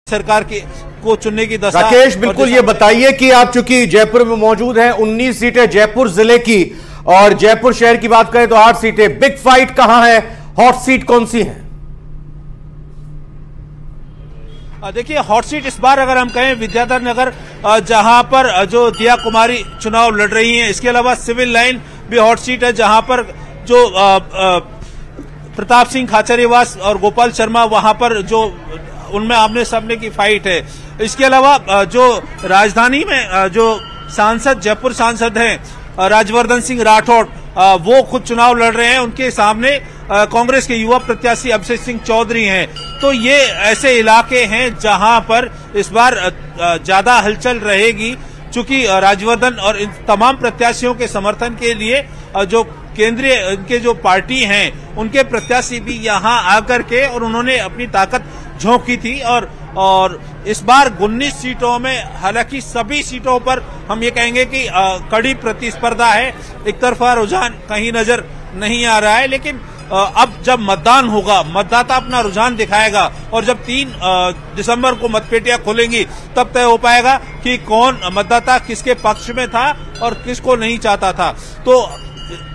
सरकार की को चुनने की दशा। राकेश, बिल्कुल ये बताइए कि आप चूंकि जयपुर में मौजूद हैं, 19 सीटें जयपुर जिले की और जयपुर शहर की बात करें तो 8 सीटें। बिग फाइट कहां है, हॉट सीट कौन सी है? देखिए, हॉट सीट इस बार अगर हम कहें विद्याधर नगर, जहां पर जो दिया कुमारी चुनाव लड़ रही हैं। इसके अलावा सिविल लाइन भी हॉट सीट है, जहां पर जो प्रताप सिंह खाचरियावास और गोपाल शर्मा, वहां पर जो उनमें आमने सामने की फाइट है। इसके अलावा जो राजधानी में जो सांसद, जयपुर सांसद हैं राजवर्धन सिंह राठौड़, वो खुद चुनाव लड़ रहे हैं। उनके सामने कांग्रेस के युवा प्रत्याशी अभिषेक सिंह चौधरी हैं। तो ये ऐसे इलाके हैं जहां पर इस बार ज्यादा हलचल रहेगी, चूंकि राजवर्धन और इन तमाम प्रत्याशियों के समर्थन के लिए जो केंद्रीय इनके जो पार्टी हैं उनके प्रत्याशी भी यहां आकर के और उन्होंने अपनी ताकत झोंकी थी। और इस बार 19 सीटों में, हालांकि सभी सीटों पर हम ये कहेंगे कि कड़ी प्रतिस्पर्धा है, एक तरफा रुझान कहीं नजर नहीं आ रहा है। लेकिन अब जब मतदान होगा, मतदाता अपना रुझान दिखाएगा और जब 3 दिसंबर को मतपेटियां खुलेंगी तब तय हो पाएगा कि कौन मतदाता किसके पक्ष में था और किसको नहीं चाहता था। तो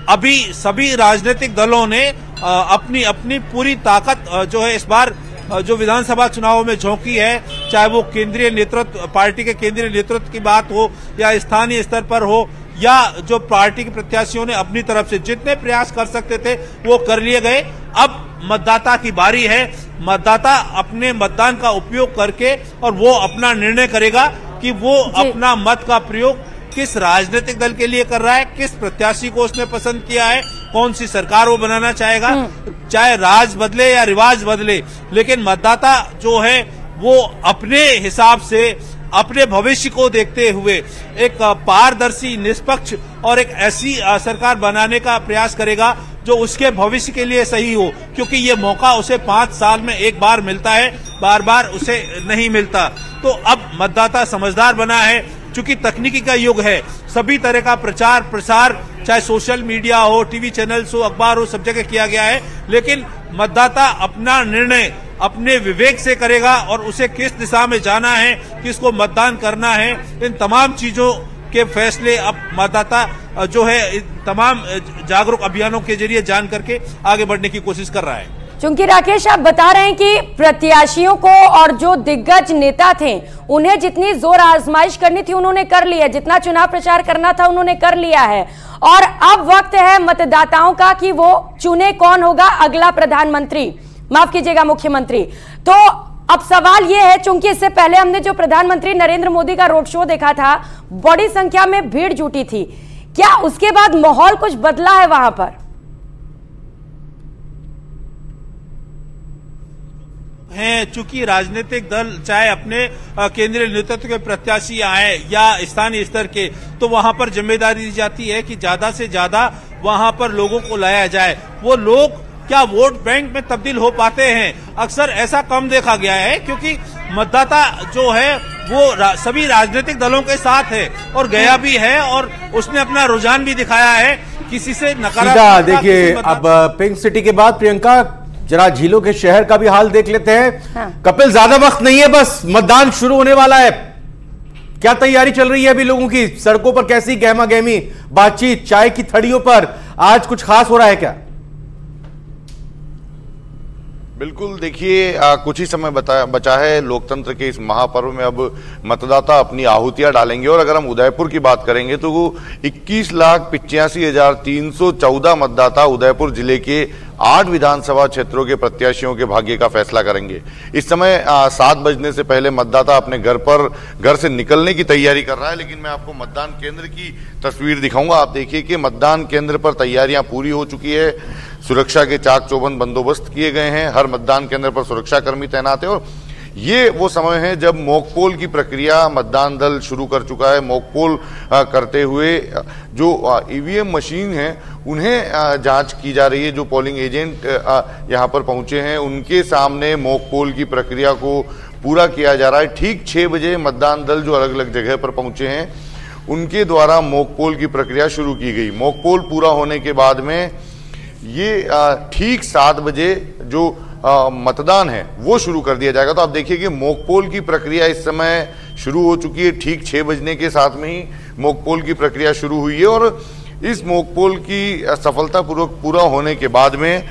अभी सभी राजनीतिक दलों ने अपनी अपनी पूरी ताकत जो है इस बार जो विधानसभा चुनावों में झोंकी है, चाहे वो केंद्रीय नेतृत्व, पार्टी के केंद्रीय नेतृत्व की बात हो या स्थानीय स्तर पर हो, या जो पार्टी के प्रत्याशियों ने अपनी तरफ से जितने प्रयास कर सकते थे वो कर लिए गए। अब मतदाता की बारी है, मतदाता अपने मतदान का उपयोग करके और वो अपना निर्णय करेगा कि वो अपना मत का प्रयोग किस राजनीतिक दल के लिए कर रहा है, किस प्रत्याशी को उसने पसंद किया है, कौन सी सरकार वो बनाना चाहेगा, चाहे राज बदले या रिवाज बदले। लेकिन मतदाता जो है वो अपने हिसाब से, अपने भविष्य को देखते हुए एक पारदर्शी, निष्पक्ष और एक ऐसी सरकार बनाने का प्रयास करेगा जो उसके भविष्य के लिए सही हो, क्योंकि ये मौका उसे 5 साल में एक बार मिलता है, बार बार उसे नहीं मिलता। तो अब मतदाता समझदार बना है, चूंकि तकनीकी का युग है, सभी तरह का प्रचार प्रसार, चाहे सोशल मीडिया हो, टीवी चैनल्स हो, अखबार हो, सब जगह किया गया है। लेकिन मतदाता अपना निर्णय अपने विवेक से करेगा और उसे किस दिशा में जाना है, किसको मतदान करना है, इन तमाम चीजों के फैसले अब मतदाता जो है तमाम जागरूक अभियानों के जरिए जान करके आगे बढ़ने की कोशिश कर रहा है। चूंकि राकेश आप बता रहे हैं कि प्रत्याशियों को और जो दिग्गज नेता थे उन्हें जितनी जोर आजमाइश करनी थी उन्होंने कर लिया, जितना चुनाव प्रचार करना था उन्होंने कर लिया है, और अब वक्त है मतदाताओं का कि वो चुने कौन होगा अगला प्रधानमंत्री, माफ कीजिएगा मुख्यमंत्री। तो अब सवाल ये है, चूंकि इससे पहले हमने जो प्रधानमंत्री नरेंद्र मोदी का रोड शो देखा था, बड़ी संख्या में भीड़ जुटी थी, क्या उसके बाद माहौल कुछ बदला है वहां पर? हैं, चूंकि राजनीतिक दल चाहे अपने केंद्रीय नेतृत्व के प्रत्याशी आए या स्थानीय स्तर के, तो वहां पर जिम्मेदारी दी जाती है कि ज्यादा से ज्यादा वहां पर लोगों को लाया जाए। वो लोग क्या वोट बैंक में तब्दील हो पाते हैं? अक्सर ऐसा कम देखा गया है, क्योंकि मतदाता जो है वो सभी राजनीतिक दलों के साथ है और गया भी है और उसने अपना रुझान भी दिखाया है, किसी से नकारात्मक। देखिए, अब पिंक सिटी के बाद प्रियंका जरा झीलों के शहर का भी हाल देख लेते हैं। हाँ। कपिल, ज्यादा वक्त नहीं है, बस मतदान शुरू होने वाला है। क्या तैयारी चल रही है अभी लोगों की? सड़कों पर कैसी गहमा गहमी बातचीत, चाय की थड़ियों पर आज कुछ खास हो रहा है क्या? बिल्कुल, देखिए कुछ ही समय बचा है लोकतंत्र के इस महापर्व में। अब मतदाता अपनी आहुतियां डालेंगे और अगर हम उदयपुर की बात करेंगे तो वो 21,85,314 मतदाता उदयपुर जिले के 8 विधानसभा क्षेत्रों के प्रत्याशियों के भाग्य का फैसला करेंगे। इस समय 7 बजने से पहले मतदाता अपने घर से निकलने की तैयारी कर रहा है, लेकिन मैं आपको मतदान केंद्र की तस्वीर दिखाऊंगा। आप देखिए कि मतदान केंद्र पर तैयारियां पूरी हो चुकी है, सुरक्षा के चाक चौबंद बंदोबस्त किए गए हैं, हर मतदान केंद्र पर सुरक्षाकर्मी तैनात है। और ये वो समय है जब मॉक पोल की प्रक्रिया मतदान दल शुरू कर चुका है। मॉक पोल करते हुए जो ईवीएम मशीन है उन्हें जांच की जा रही है। जो पोलिंग एजेंट यहाँ पर पहुंचे हैं उनके सामने मॉक पोल की प्रक्रिया को पूरा किया जा रहा है। ठीक 6 बजे मतदान दल जो अलग अलग जगह पर पहुंचे हैं उनके द्वारा मॉक पोल की प्रक्रिया शुरू की गई। मॉक पोल पूरा होने के बाद में ये ठीक 7 बजे जो मतदान है वो शुरू कर दिया जाएगा। तो आप देखिए कि मॉक पोल की प्रक्रिया इस समय शुरू हो चुकी है। ठीक 6 बजने के साथ में ही मॉक पोल की प्रक्रिया शुरू हुई है और इस मॉक पोल की सफलतापूर्वक पूरा होने के बाद में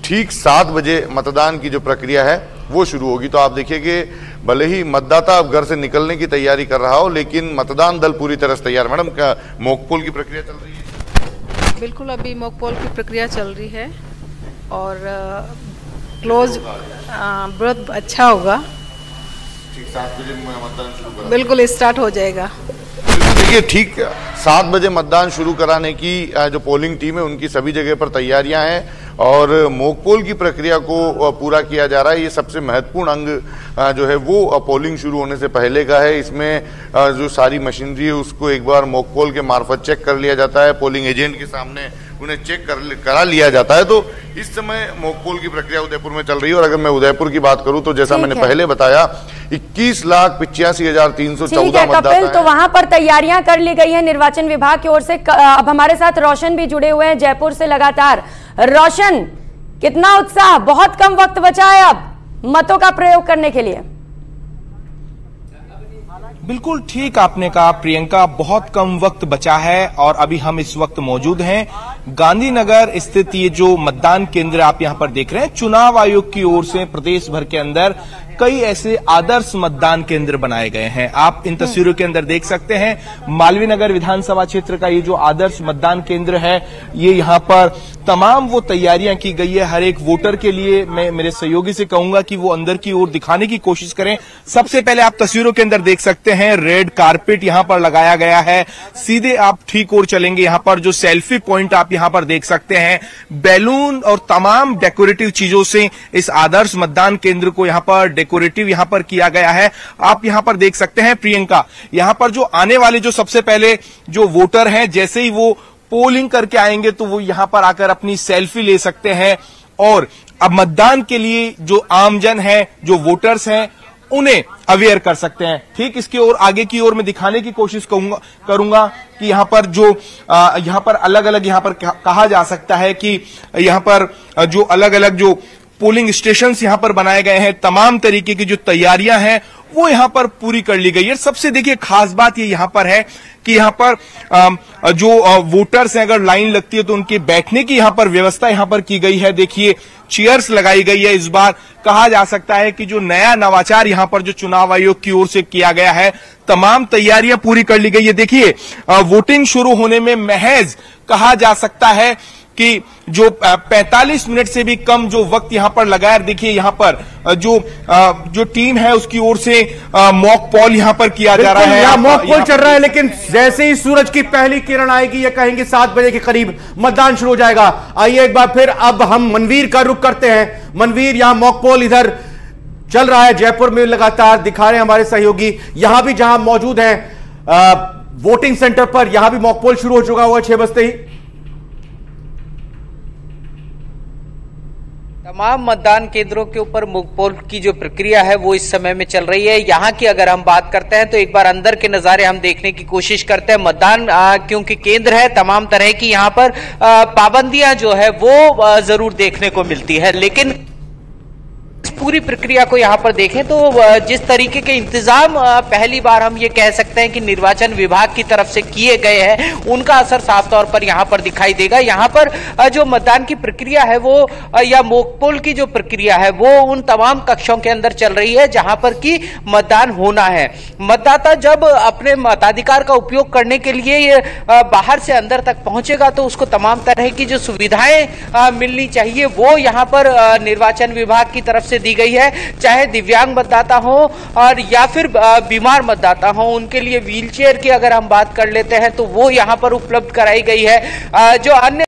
ठीक 7 बजे मतदान की जो प्रक्रिया है वो शुरू होगी। तो आप देखिए कि भले ही मतदाता अब घर से निकलने की तैयारी कर रहा हो, लेकिन मतदान दल पूरी तरह से तैयार। मैडम, क्या मॉक पोल की प्रक्रिया चल रही है? बिल्कुल, अभी मॉक पोल की प्रक्रिया चल रही है और क्लोज बहुत अच्छा होगा। ठीक 7 बजे मतदान शुरू करा, बिल्कुल स्टार्ट हो जाएगा। देखिए ठीक 7 बजे मतदान शुरू कराने की जो पोलिंग टीम है उनकी सभी जगह पर तैयारियां हैं और मॉक पोल की प्रक्रिया को पूरा किया जा रहा है। ये सबसे महत्वपूर्ण अंग जो है वो पोलिंग शुरू होने से पहले का है। इसमें जो सारी मशीनरी है उसको एक बार मॉक पोल के मार्फत चेक कर लिया जाता है, पोलिंग एजेंट के सामने उन्हें चेक करा लिया जाता है। तो इस समय मॉक पोल की प्रक्रिया उदयपुर में चल रही है और अगर मैं उदयपुर की बात करूं तो जैसा मैंने पहले बताया 21,85,314 मतदाता तो वहां पर तैयारियां कर ली गई है निर्वाचन विभाग की ओर से। अब हमारे साथ रोशन भी जुड़े हुए हैं जयपुर से लगातार। रोशन, कितना उत्साह, बहुत कम वक्त बचा है अब मतों का प्रयोग करने के लिए। बिल्कुल ठीक आपने कहा प्रियंका, बहुत कम वक्त बचा है और अभी हम इस वक्त मौजूद हैं गांधीनगर स्थित ये जो मतदान केंद्र आप यहां पर देख रहे हैं। चुनाव आयोग की ओर से प्रदेश भर के अंदर कई ऐसे आदर्श मतदान केंद्र बनाए गए हैं। आप इन तस्वीरों के अंदर देख सकते हैं मालवीय नगर विधानसभा क्षेत्र का ये जो आदर्श मतदान केंद्र है, ये यहाँ पर तमाम वो तैयारियां की गई है हर एक वोटर के लिए। मैं मेरे सहयोगी से कहूंगा कि वो अंदर की ओर दिखाने की कोशिश करें। सबसे पहले आप तस्वीरों के अंदर देख सकते हैं रेड कारपेट यहाँ पर लगाया गया है। सीधे आप ठीक ओर चलेंगे, यहाँ पर जो सेल्फी पॉइंट आप यहाँ पर देख सकते हैं, बैलून और तमाम डेकोरेटिव चीजों से इस आदर्श मतदान केंद्र को यहाँ पर डेकोरेटिव यहाँ पर किया गया है। आप यहाँ पर देख सकते हैं प्रियंका, यहाँ पर जो आने वाले जो सबसे पहले जो वोटर हैं, जैसे ही वो पोलिंग करके आएंगे तो वो यहाँ पर आकर अपनी सेल्फी ले सकते हैं और अब मतदान के लिए जो आमजन है, जो वोटर्स हैं, उन्हें अवेयर कर सकते हैं। ठीक इसके और आगे की ओर मैं दिखाने की कोशिश करूंगा कि यहाँ पर जो यहाँ पर अलग अलग यहाँ पर कहा जा सकता है कि यहाँ पर जो अलग अलग जो पोलिंग स्टेशंस यहाँ पर बनाए गए हैं, तमाम तरीके की जो तैयारियां हैं वो यहाँ पर पूरी कर ली गई है। सबसे देखिए खास बात ये यहाँ पर है कि यहाँ पर जो वोटर्स हैं, अगर लाइन लगती है तो उनके बैठने की यहाँ पर व्यवस्था यहाँ पर की गई है। देखिए चेयर्स लगाई गई है। इस बार कहा जा सकता है कि जो नया नवाचार यहाँ पर जो चुनाव आयोग की ओर से किया गया है, तमाम तैयारियां पूरी कर ली गई है। देखिए वोटिंग शुरू होने में महज कहा जा सकता है कि जो 45 मिनट से भी कम जो वक्त यहाँ पर लगाया। देखिए यहाँ पर जो टीम है उसकी ओर से मॉक पोल यहाँ पर किया जा रहा है। मॉक पोल चल रहा है, लेकिन जैसे ही सूरज की पहली किरण आएगी, ये कहेंगे 7 बजे के करीब मतदान शुरू हो जाएगा। आइए एक बार फिर अब हम मनवीर का रुख करते हैं। मनवीर, यहाँ मॉक पोल इधर चल रहा है, जयपुर में लगातार दिखा रहे हैं हमारे सहयोगी। यहां भी जहां मौजूद हैं वोटिंग सेंटर पर, यहां भी मॉक पोल शुरू हो चुका हुआ 6 बजते ही। तमाम मतदान केंद्रों के ऊपर मॉक पोल की जो प्रक्रिया है वो इस समय में चल रही है। यहाँ की अगर हम बात करते हैं तो एक बार अंदर के नजारे हम देखने की कोशिश करते हैं। मतदान क्योंकि केंद्र है, तमाम तरह की यहाँ पर पाबंदियां जो है वो जरूर देखने को मिलती है, लेकिन पूरी प्रक्रिया को यहाँ पर देखें तो जिस तरीके के इंतजाम पहली बार हम ये कह सकते हैं कि निर्वाचन विभाग की तरफ से किए गए हैं, उनका असर साफ तौर पर यहाँ पर दिखाई देगा। यहाँ पर जो मतदान की प्रक्रिया है वो या मॉक पोल की जो प्रक्रिया है वो उन तमाम कक्षों के अंदर चल रही है जहां पर कि मतदान होना है। मतदाता जब अपने मताधिकार का उपयोग करने के लिए बाहर से अंदर तक पहुंचेगा तो उसको तमाम तरह की जो सुविधाएं मिलनी चाहिए वो यहाँ पर निर्वाचन विभाग की तरफ से दी गई है। चाहे दिव्यांग मतदाता हो और या फिर बीमार मतदाता हो, उनके लिए व्हीलचेयर की अगर हम बात कर लेते हैं तो वो यहाँ पर उपलब्ध कराई गई है। जो अन्य